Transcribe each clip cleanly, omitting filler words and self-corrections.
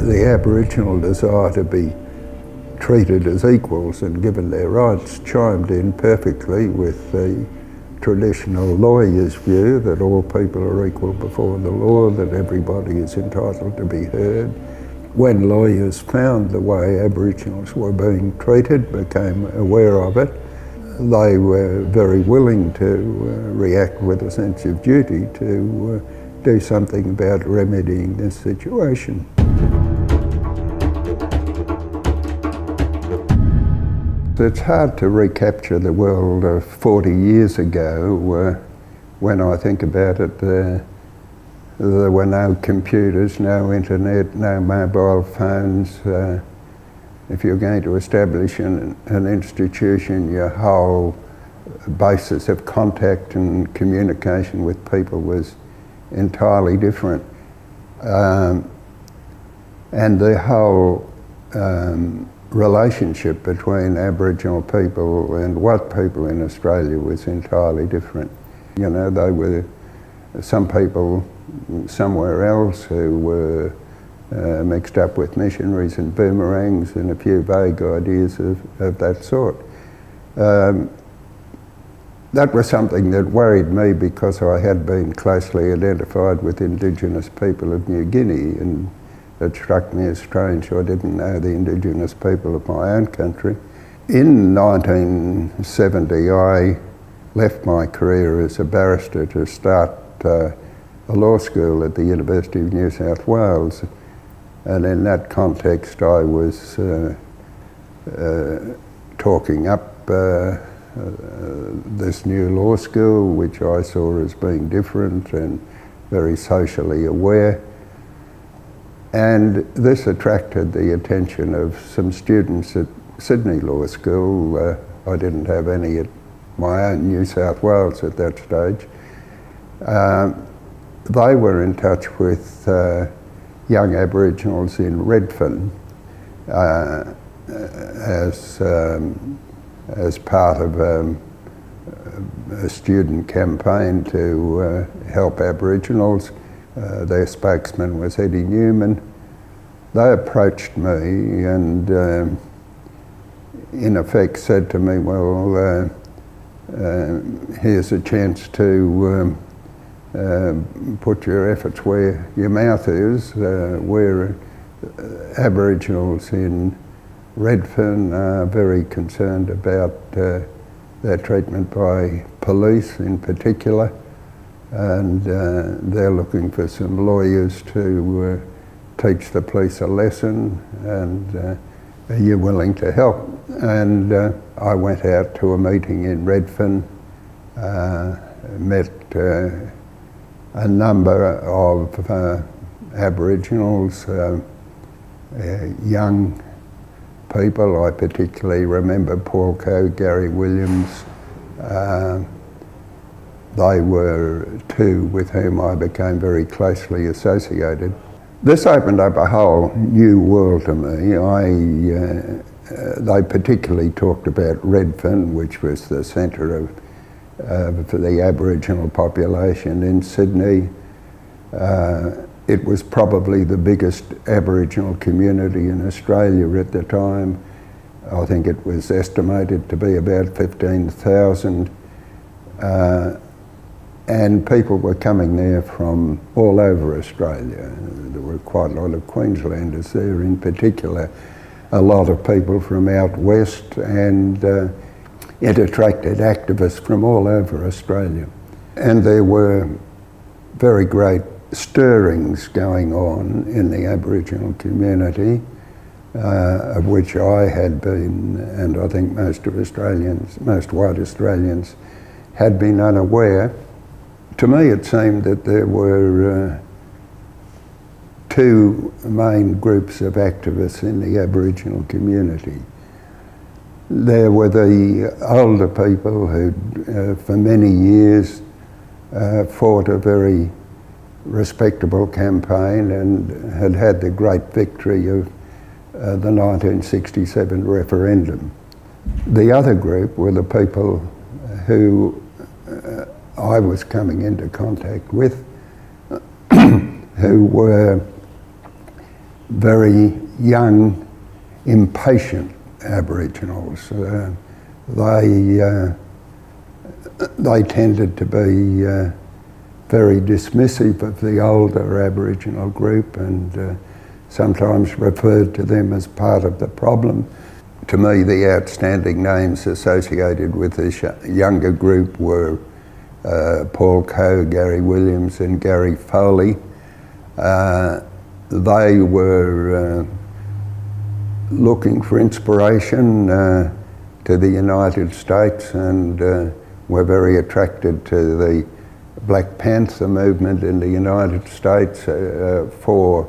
the Aboriginal desire to be treated as equals and given their rights chimed in perfectly with the traditional lawyer's view that all people are equal before the law, that everybody is entitled to be heard. When lawyers found the way Aboriginals were being treated, became aware of it, they were very willing to react with a sense of duty to do something about remedying this situation. It's hard to recapture the world of 40 years ago. When I think about it, there were no computers, no internet, no mobile phones. If you're going to establish an institution, your whole basis of contact and communication with people was entirely different. And the whole relationship between Aboriginal people and white people in Australia was entirely different. You know, they were some people somewhere else who were mixed up with missionaries and boomerangs and a few vague ideas of that sort. That was something that worried me because I had been closely identified with Indigenous people of New Guinea, and it struck me as strange I didn't know the Indigenous people of my own country. In 1970 I left my career as a barrister to start a law school at the University of New South Wales, and in that context I was talking up this new law school, which I saw as being different and very socially aware. And this attracted the attention of some students at Sydney Law School. I didn't have any at my own New South Wales at that stage. They were in touch with young Aboriginals in Redfern as part of a student campaign to help Aboriginals. Their spokesman was Eddie Newman. They approached me and in effect said to me, well, here's a chance to put your efforts where your mouth is. We're Aboriginals in Redfern are very concerned about their treatment by police in particular, and they're looking for some lawyers to teach the police a lesson, and are you willing to help? And I went out to a meeting in Redfern, met a number of Aboriginals, young people. I particularly remember Paul Coe, Gary Williams. They were two with whom I became very closely associated. This opened up a whole new world to me. They particularly talked about Redfern, which was the centre of the Aboriginal population in Sydney. It was probably the biggest Aboriginal community in Australia at the time. I think it was estimated to be about 15,000. And people were coming there from all over Australia. There were quite a lot of Queenslanders there in particular, a lot of people from out west, and it attracted activists from all over Australia. And there were very great stirrings going on in the Aboriginal community, of which I had been, and I think most white Australians had been unaware. To me it seemed that there were two main groups of activists in the Aboriginal community. There were the older people who for many years fought a very respectable campaign and had had the great victory of the 1967 referendum. The other group were the people who I was coming into contact with, who were very young, impatient Aboriginals. They tended to be very dismissive of the older Aboriginal group and sometimes referred to them as part of the problem. To me, the outstanding names associated with this younger group were Paul Coe, Gary Williams and Gary Foley. They were looking for inspiration to the United States and were very attracted to the Black Panther movement in the United States for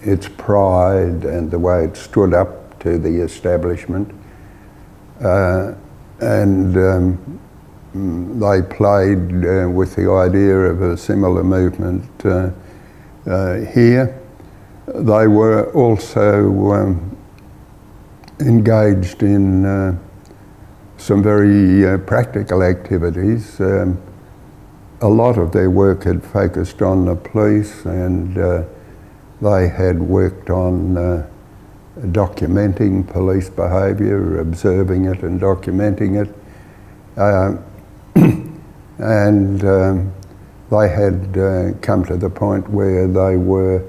its pride and the way it stood up to the establishment. They played with the idea of a similar movement here. They were also engaged in some very practical activities. A lot of their work had focused on the police, and they had worked on documenting police behaviour, observing it and documenting it. They had come to the point where they were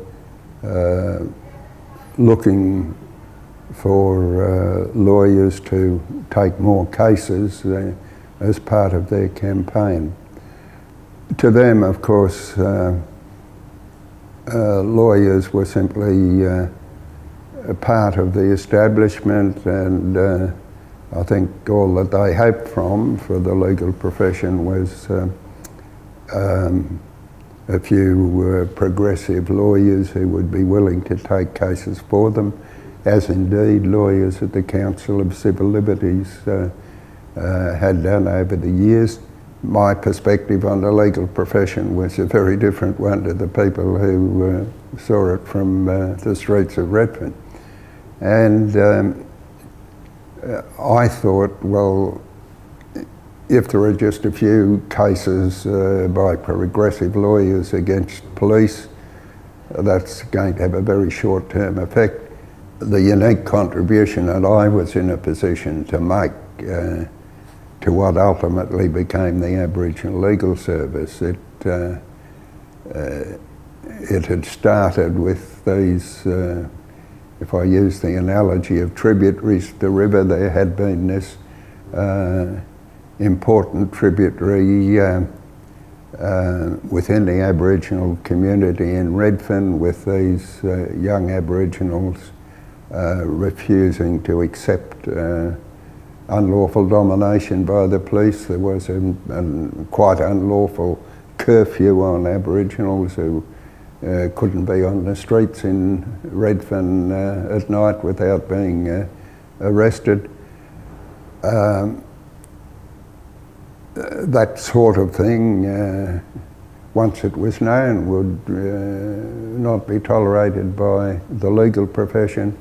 looking for lawyers to take more cases as part of their campaign. To them, of course, lawyers were simply a part of the establishment, and I think all that they hoped for the legal profession was a few progressive lawyers who would be willing to take cases for them, as indeed lawyers at the Council of Civil Liberties had done over the years. My perspective on the legal profession was a very different one to the people who saw it from the streets of Redfern. And I thought, well, if there are just a few cases by progressive lawyers against police, that's going to have a very short-term effect. The unique contribution that I was in a position to make to what ultimately became the Aboriginal Legal Service, it had started with these, if I use the analogy of tributaries to the river, there had been this important tributary within the Aboriginal community in Redfern, with these young Aboriginals refusing to accept unlawful domination by the police. There was a quite unlawful curfew on Aboriginals who couldn't be on the streets in Redfern at night without being arrested. That sort of thing, once it was known, would not be tolerated by the legal profession.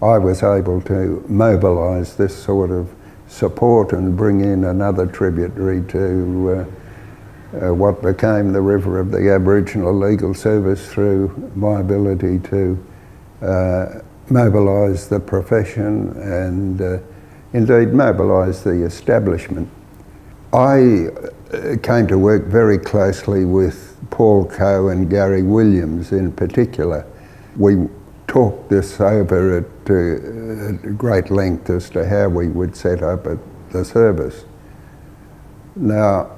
I was able to mobilise this sort of support and bring in another tributary to what became the River of the Aboriginal Legal Service through my ability to mobilise the profession and indeed mobilise the establishment. I came to work very closely with Paul Coe and Gary Williams in particular. We talked this over at great length as to how we would set up the service. Now,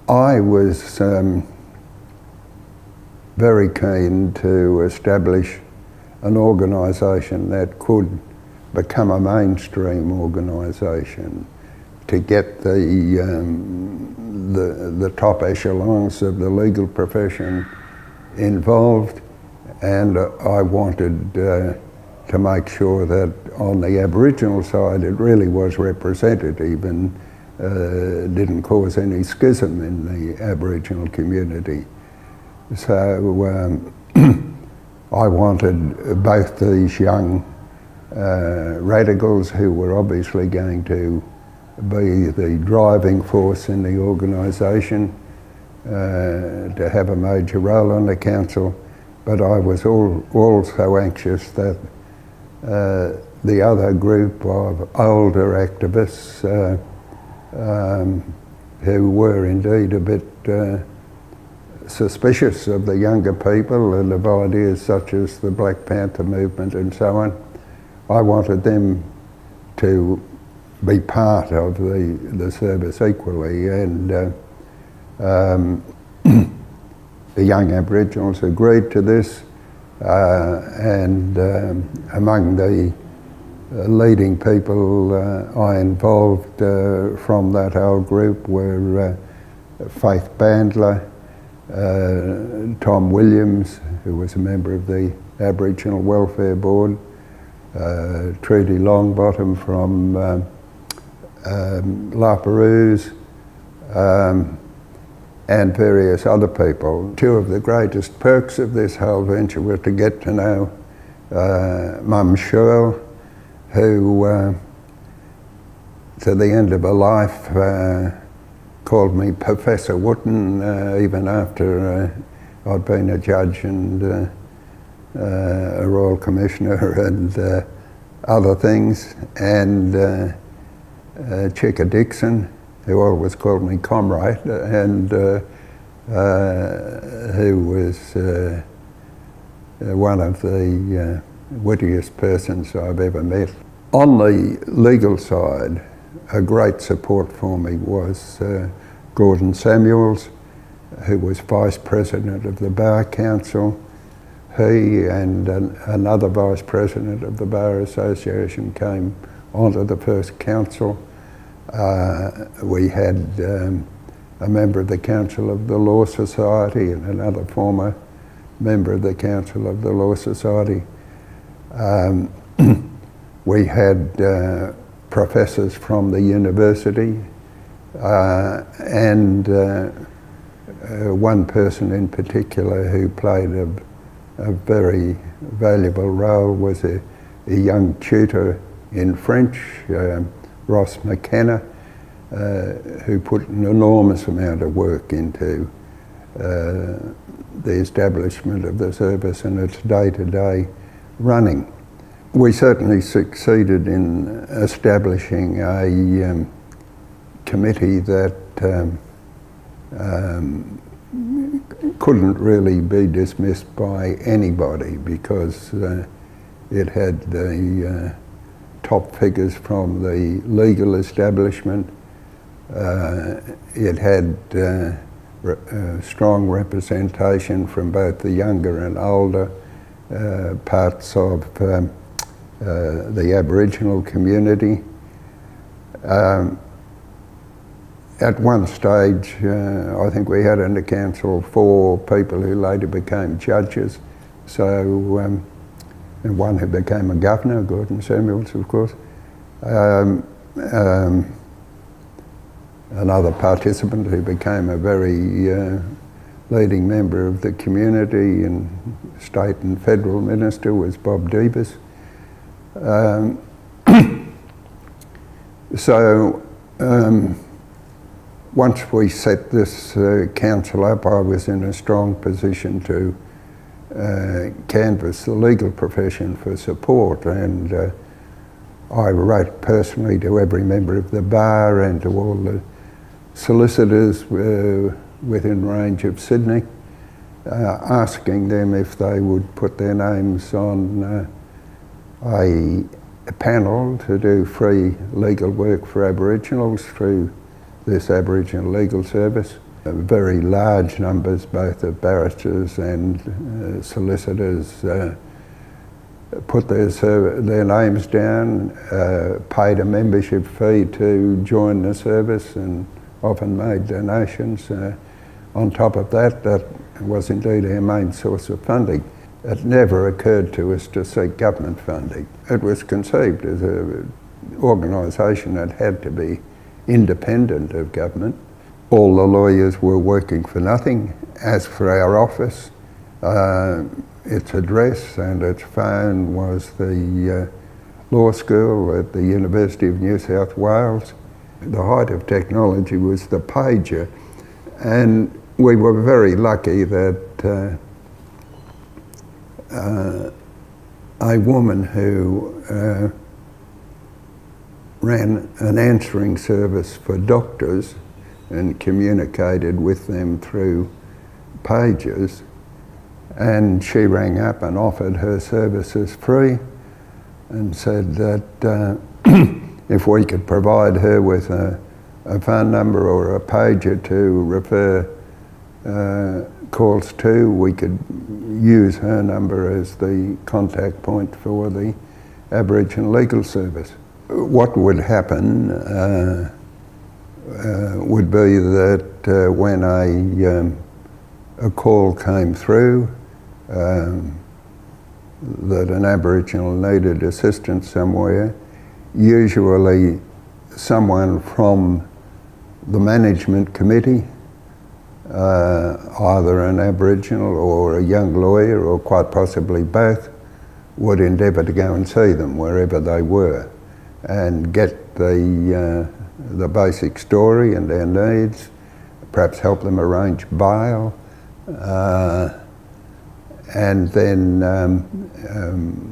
I was very keen to establish an organisation that could become a mainstream organisation, to get the top echelons of the legal profession involved, and I wanted to make sure that on the Aboriginal side it really was representative and didn't cause any schism in the Aboriginal community. So I wanted both these young radicals who were obviously going to be the driving force in the organisation to have a major role on the council, but I was also anxious that the other group of older activists who were indeed a bit suspicious of the younger people and of ideas such as the Black Panther movement and so on, I wanted them to be part of the service equally, and the young Aboriginals agreed to this, and among the leading people I involved from that old group were Faith Bandler, Tom Williams, who was a member of the Aboriginal Welfare Board, Trudy Longbottom from La Perouse, and various other people. Two of the greatest perks of this whole venture were to get to know Mum Shirl, who to the end of her life called me Professor Wootten, even after I'd been a judge and a Royal Commissioner and other things, and Chicka Dixon, who always called me Comrade, and who was one of the wittiest persons I've ever met. On the legal side, a great support for me was Gordon Samuels, who was Vice President of the Bar Council. He and another Vice President of the Bar Association came onto the first council. We had a member of the Council of the Law Society and another former member of the Council of the Law Society. We had professors from the university, and one person in particular who played a very valuable role was a young tutor in French, Ross McKenna, who put an enormous amount of work into the establishment of the service and its day-to-day running. We certainly succeeded in establishing a committee that couldn't really be dismissed by anybody, because it had the top figures from the legal establishment. It had strong representation from both the younger and older parts of the Aboriginal community. At one stage, I think we had in the council 4 people who later became judges. So, and one who became a governor, Gordon Samuels, of course. Another participant who became a very leading member of the community and state and federal minister was Bob Deebus. Once we set this council up, I was in a strong position to canvass the legal profession for support, and I wrote personally to every member of the bar and to all the solicitors within range of Sydney, asking them if they would put their names on a panel to do free legal work for Aboriginals through this Aboriginal Legal Service. Very large numbers, both of barristers and solicitors, put their names down, paid a membership fee to join the service, and often made donations. On top of that, that was indeed our main source of funding. It never occurred to us to seek government funding. It was conceived as an organisation that had to be independent of government. All the lawyers were working for nothing. As for our office, its address and its phone was the law school at the University of New South Wales. The height of technology was the pager, and we were very lucky that a woman who ran an answering service for doctors and communicated with them through pages, and she rang up and offered her services free and said that if we could provide her with a phone number or a pager to refer calls to, we could use her number as the contact point for the Aboriginal Legal Service. What would happen would be that when a call came through that an Aboriginal needed assistance somewhere, usually someone from the management committee, either an Aboriginal or a young lawyer or quite possibly both, would endeavour to go and see them wherever they were and get the basic story and their needs, perhaps help them arrange bail, and then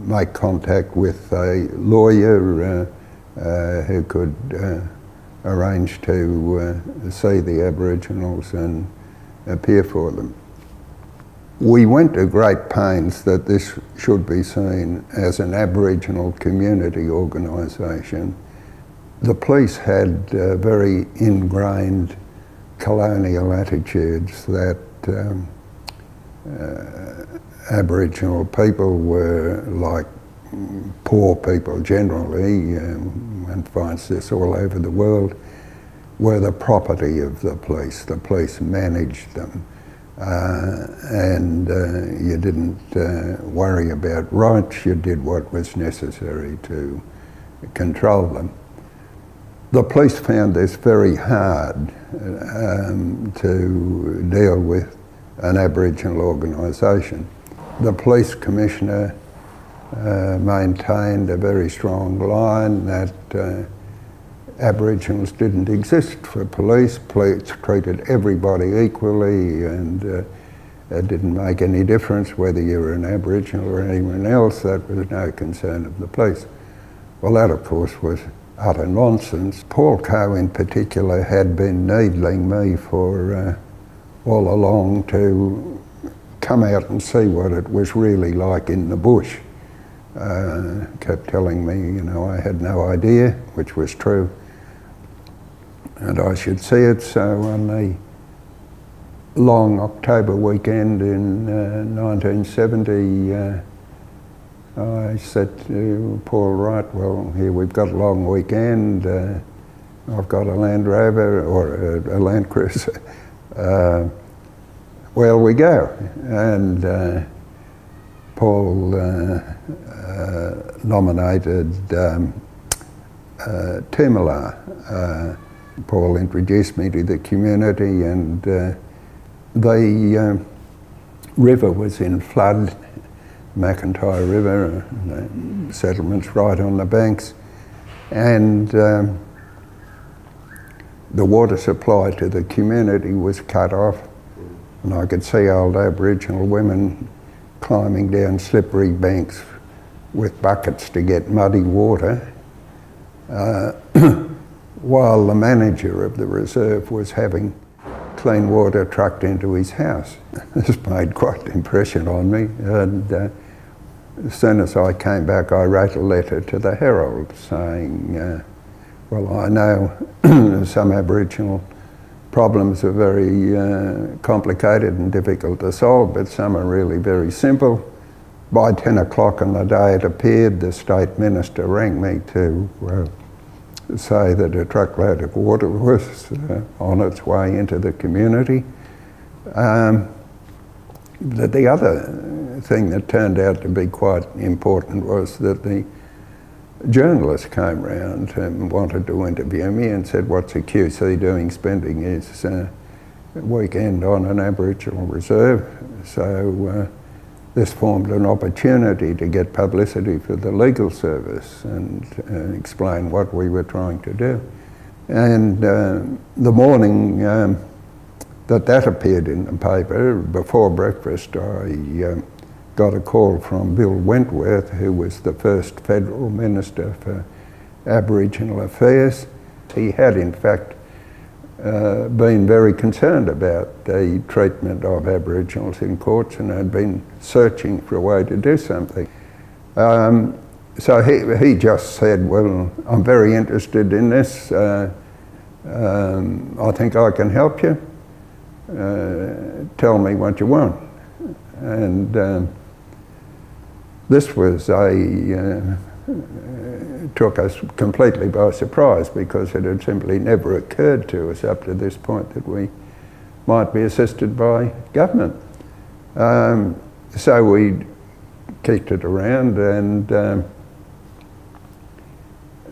make contact with a lawyer who could arrange to see the Aboriginals and appear for them. We went to great pains that this should be seen as an Aboriginal community organisation. The police had very ingrained colonial attitudes that Aboriginal people were like poor people generally, one finds this all over the world, were the property of the police. The police managed them. And you didn't worry about rights, you did what was necessary to control them. The police found this very hard to deal with an Aboriginal organisation. The police commissioner maintained a very strong line that Aboriginals didn't exist for police. Police treated everybody equally, and it didn't make any difference whether you were an Aboriginal or anyone else. That was no concern of the police. Well, that of course was utter nonsense. Paul Coe in particular had been needling me for all along to come out and see what it was really like in the bush. Kept telling me, you know, I had no idea, which was true, and I should see it. So on the long October weekend in 1970, I said to Paul, right, well, here we've got a long weekend, I've got a Land Rover or a Land Cruiser, where we go? And Paul nominated Timala. Paul introduced me to the community, and the river was in flood, McIntyre River, settlements right on the banks, and the water supply to the community was cut off, and I could see old Aboriginal women climbing down slippery banks with buckets to get muddy water, while the manager of the reserve was having clean water trucked into his house. This made quite an impression on me, and as soon as I came back I wrote a letter to the Herald saying, well, I know some Aboriginal problems are very complicated and difficult to solve, but some are really very simple. By 10 o'clock on the day it appeared, the State Minister rang me to say that a truckload of water was on its way into the community. The other thing that turned out to be quite important was that the journalist came round and wanted to interview me and said, what's a QC doing spending his weekend on an Aboriginal reserve? So this formed an opportunity to get publicity for the legal service and explain what we were trying to do. And the morning that appeared in the paper, before breakfast, I got a call from Bill Wentworth, who was the first federal minister for Aboriginal Affairs. He had in fact been very concerned about the treatment of Aboriginals in courts and had been searching for a way to do something. So he just said, well, I'm very interested in this. I think I can help you. Tell me what you want. And this was took us completely by surprise, because it had simply never occurred to us up to this point that we might be assisted by government. So we kicked it around, and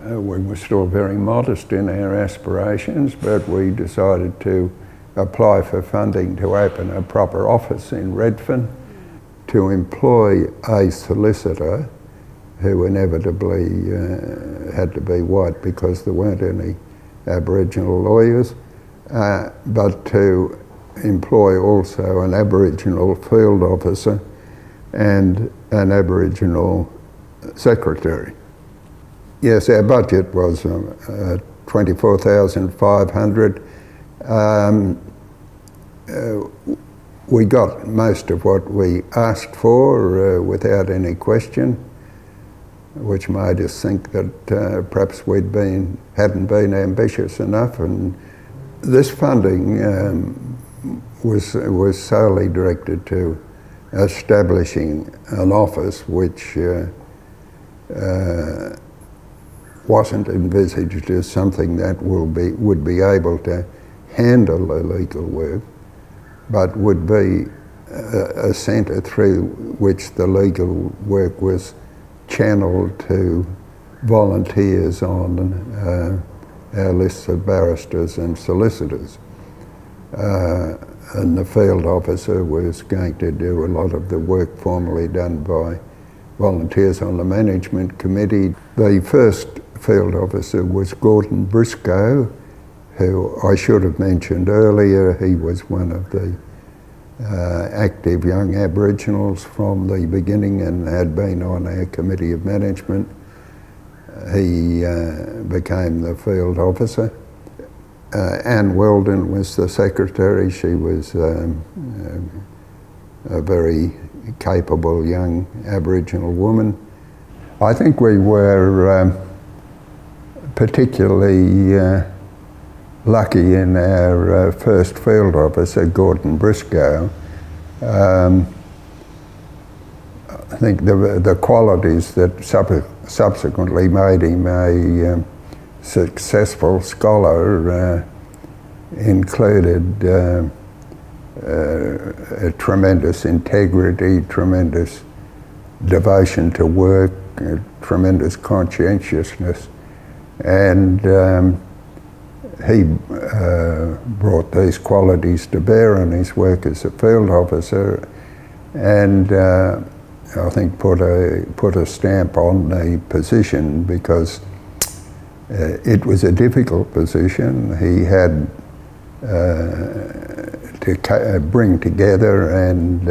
we were still very modest in our aspirations, but we decided to apply for funding to open a proper office in Redfern, to employ a solicitor who inevitably had to be white because there weren't any Aboriginal lawyers, but to employ also an Aboriginal field officer and an Aboriginal secretary. Yes, our budget was $24,500. We got most of what we asked for without any question, which made us think that perhaps hadn't been ambitious enough. And this funding was solely directed to establishing an office which wasn't envisaged as something that would be able to handle the legal work, but would be a centre through which the legal work was channeled to volunteers on our lists of barristers and solicitors. And the field officer was going to do a lot of the work formerly done by volunteers on the management committee. The first field officer was Gordon Briscoe, who I should have mentioned earlier. He was one of the active young Aboriginals from the beginning and had been on our committee of management. He became the field officer. Anne Weldon was the secretary. She was a very capable young Aboriginal woman. I think we were particularly lucky in our first field officer, Gordon Briscoe. I think the qualities that subsequently made him a successful scholar included a tremendous integrity, tremendous devotion to work, tremendous conscientiousness, and he brought these qualities to bear on his work as a field officer, and I think put a stamp on the position, because it was a difficult position. He had to bring together and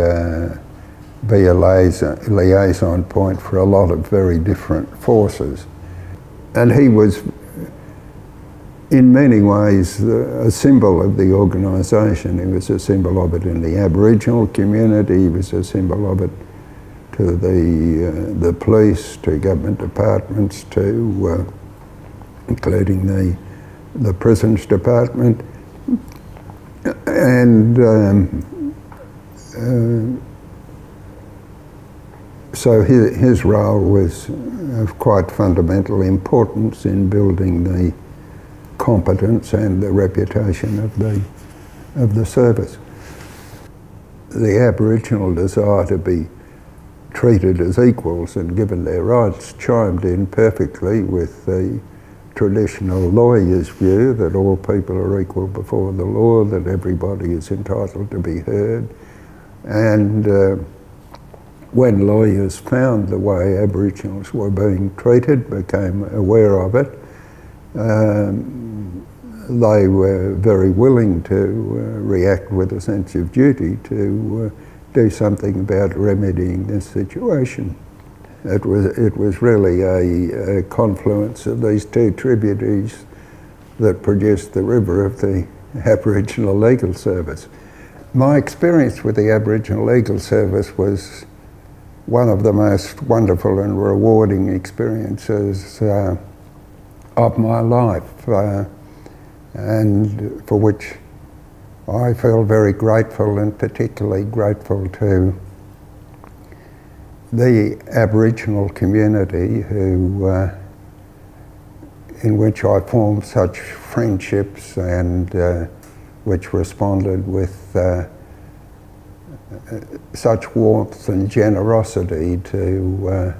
be a liaison point for a lot of very different forces. And he was, in many ways, a symbol of the organisation. He was a symbol of it in the Aboriginal community. He was a symbol of it to the police, to government departments, to including the prisons department. And so his role was of quite fundamental importance in building the competence and the reputation of the service. The Aboriginal desire to be treated as equals and given their rights chimed in perfectly with the traditional lawyer's view that all people are equal before the law, that everybody is entitled to be heard. And when lawyers found the way Aboriginals were being treated, became aware of it, they were very willing to react with a sense of duty to do something about remedying this situation. It was really a confluence of these two tributaries that produced the river of the Aboriginal Legal Service. My experience with the Aboriginal Legal Service was one of the most wonderful and rewarding experiences of my life, and for which I feel very grateful, and particularly grateful to the Aboriginal community in which I formed such friendships and which responded with such warmth and generosity to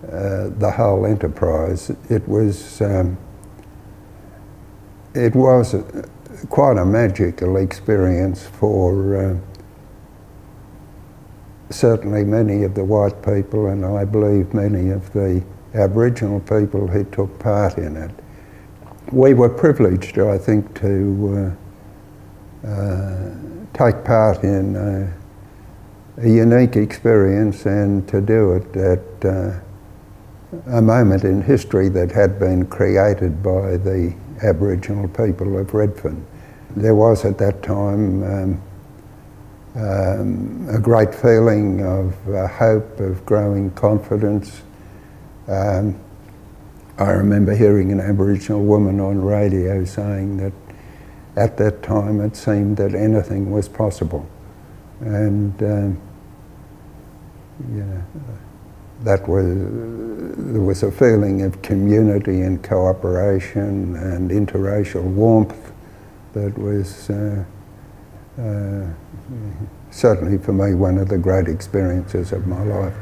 the whole enterprise. It was quite a magical experience for certainly many of the white people, and I believe many of the Aboriginal people who took part in it. We were privileged, I think, to take part in a unique experience, and to do it at a moment in history that had been created by the Aboriginal people of Redfern. There was at that time a great feeling of hope, of growing confidence. I remember hearing an Aboriginal woman on radio saying that at that time it seemed that anything was possible. And there was a feeling of community and cooperation and interracial warmth that was certainly for me one of the great experiences of my life.